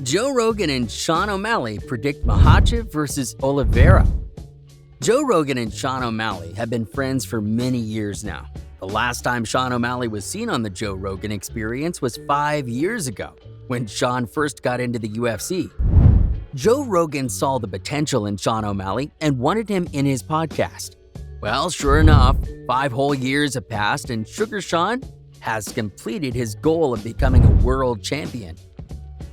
Joe Rogan and Sean O'Malley predict Makhachev versus Oliveira. Joe Rogan and Sean O'Malley have been friends for many years now. The last time Sean O'Malley was seen on the Joe Rogan Experience was 5 years ago, when Sean first got into the UFC. Joe Rogan saw the potential in Sean O'Malley and wanted him in his podcast. Well, sure enough, 5 whole years have passed and Sugar Sean has completed his goal of becoming a world champion.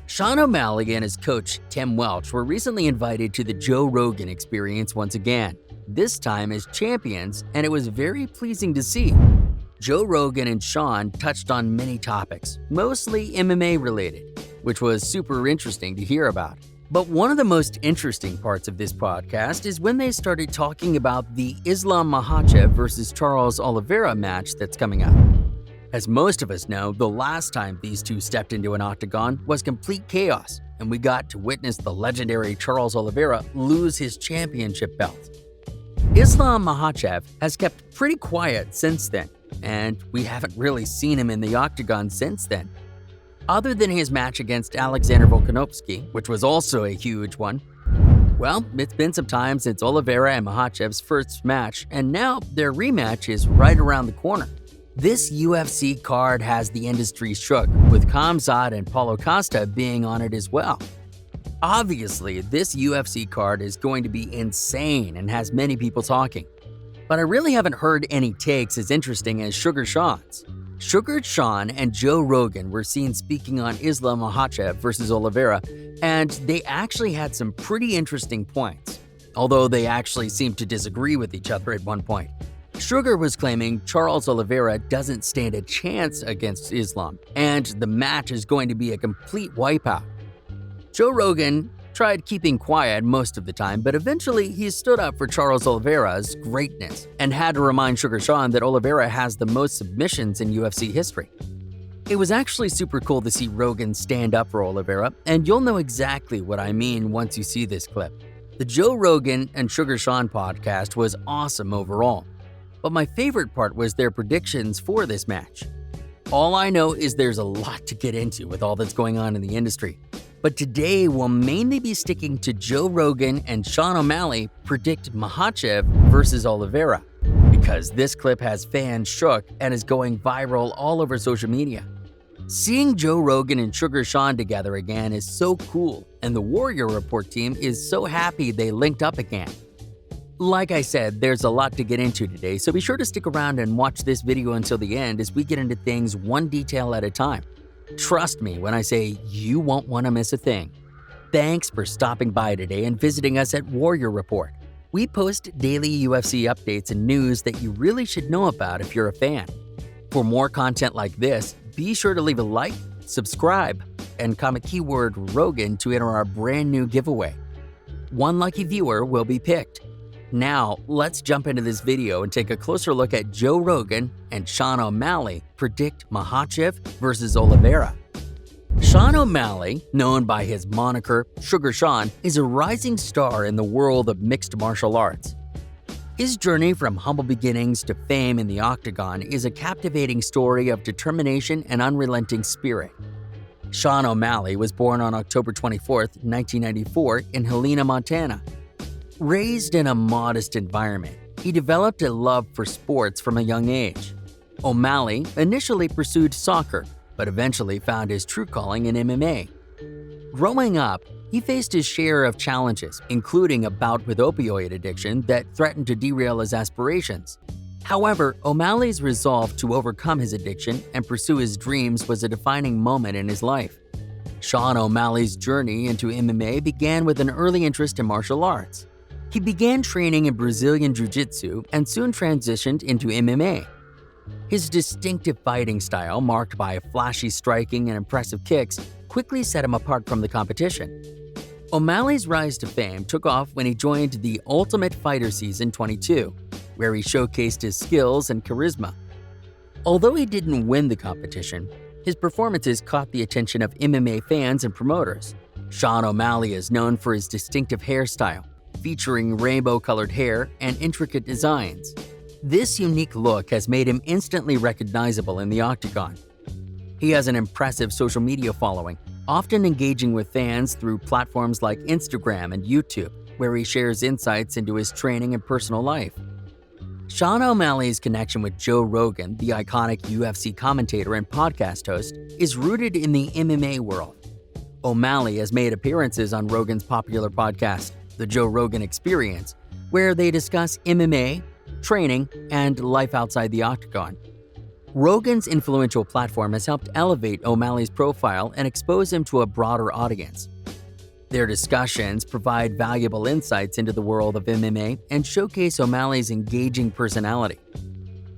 Sean O'Malley and his coach, Tim Welch, were recently invited to the Joe Rogan Experience once again, this time as champions, and it was very pleasing to see. Joe Rogan and Sean touched on many topics, mostly MMA related, which was super interesting to hear about. But one of the most interesting parts of this podcast is when they started talking about the Islam Makhachev versus Charles Oliveira match that's coming up. As most of us know, the last time these two stepped into an octagon was complete chaos, and we got to witness the legendary Charles Oliveira lose his championship belt. Islam Makhachev has kept pretty quiet since then, and we haven't really seen him in the octagon since then. Other than his match against Alexander Volkanovski, which was also a huge one, well, it's been some time since Oliveira and Makhachev's first match, and now their rematch is right around the corner. This UFC card has the industry shook, with Khamzat and Paulo Costa being on it as well. Obviously, this UFC card is going to be insane and has many people talking. But I really haven't heard any takes as interesting as Sugar Sean's. Sugar Sean and Joe Rogan were seen speaking on Islam Makhachev versus Oliveira, and they actually had some pretty interesting points, although they actually seemed to disagree with each other at one point. Sugar was claiming Charles Oliveira doesn't stand a chance against Islam, and the match is going to be a complete wipeout. Joe Rogan tried keeping quiet most of the time, but eventually he stood up for Charles Oliveira's greatness and had to remind Sugar Sean that Oliveira has the most submissions in UFC history. It was actually super cool to see Rogan stand up for Oliveira, and you'll know exactly what I mean once you see this clip. The Joe Rogan and Sugar Sean podcast was awesome overall. But my favorite part was their predictions for this match. All I know is there's a lot to get into with all that's going on in the industry. But today we'll mainly be sticking to Joe Rogan and Sean O'Malley predict Makhachev versus Oliveira, because this clip has fans shook and is going viral all over social media. Seeing Joe Rogan and Sugar Sean together again is so cool, and the Warrior Report team is so happy they linked up again. Like I said, there's a lot to get into today, so be sure to stick around and watch this video until the end as we get into things one detail at a time. Trust me when I say you won't want to miss a thing. Thanks for stopping by today and visiting us at Warrior Report. We post daily UFC updates and news that you really should know about if you're a fan. For more content like this, be sure to leave a like, subscribe, and comment keyword Rogan to enter our brand new giveaway. One lucky viewer will be picked. Now, let's jump into this video and take a closer look at Joe Rogan and Sean O'Malley predict Makhachev versus Oliveira. Sean O'Malley, known by his moniker Sugar Sean, is a rising star in the world of mixed martial arts. His journey from humble beginnings to fame in the octagon is a captivating story of determination and unrelenting spirit. Sean O'Malley was born on October 24, 1994 in Helena, Montana. Raised in a modest environment, he developed a love for sports from a young age. O'Malley initially pursued soccer, but eventually found his true calling in MMA. Growing up, he faced his share of challenges, including a bout with opioid addiction that threatened to derail his aspirations. However, O'Malley's resolve to overcome his addiction and pursue his dreams was a defining moment in his life. Sean O'Malley's journey into MMA began with an early interest in martial arts. He began training in Brazilian Jiu-Jitsu and soon transitioned into MMA. His distinctive fighting style, marked by flashy striking and impressive kicks, quickly set him apart from the competition. O'Malley's rise to fame took off when he joined the Ultimate Fighter Season 22, where he showcased his skills and charisma. Although he didn't win the competition, his performances caught the attention of MMA fans and promoters. Sean O'Malley is known for his distinctive hairstyle, featuring rainbow-colored hair and intricate designs. This unique look has made him instantly recognizable in the octagon. He has an impressive social media following, often engaging with fans through platforms like Instagram and YouTube, where he shares insights into his training and personal life. Sean O'Malley's connection with Joe Rogan, the iconic UFC commentator and podcast host, is rooted in the MMA world. O'Malley has made appearances on Rogan's popular podcast, The Joe Rogan Experience, where they discuss MMA, training, and life outside the octagon. Rogan's influential platform has helped elevate O'Malley's profile and expose him to a broader audience. Their discussions provide valuable insights into the world of MMA and showcase O'Malley's engaging personality.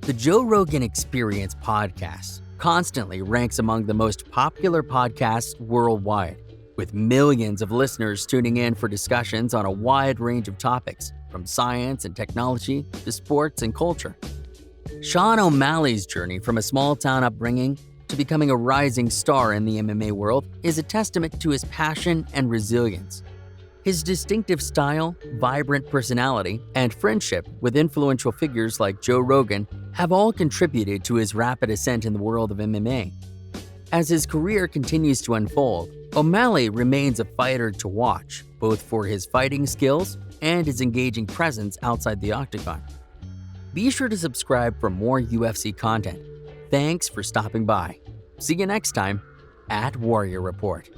The Joe Rogan Experience podcast constantly ranks among the most popular podcasts worldwide, with millions of listeners tuning in for discussions on a wide range of topics, from science and technology to sports and culture. Sean O'Malley's journey from a small-town upbringing to becoming a rising star in the MMA world is a testament to his passion and resilience. His distinctive style, vibrant personality, and friendship with influential figures like Joe Rogan have all contributed to his rapid ascent in the world of MMA. As his career continues to unfold, O'Malley remains a fighter to watch, both for his fighting skills and his engaging presence outside the octagon. Be sure to subscribe for more UFC content. Thanks for stopping by. See you next time at Warrior Report.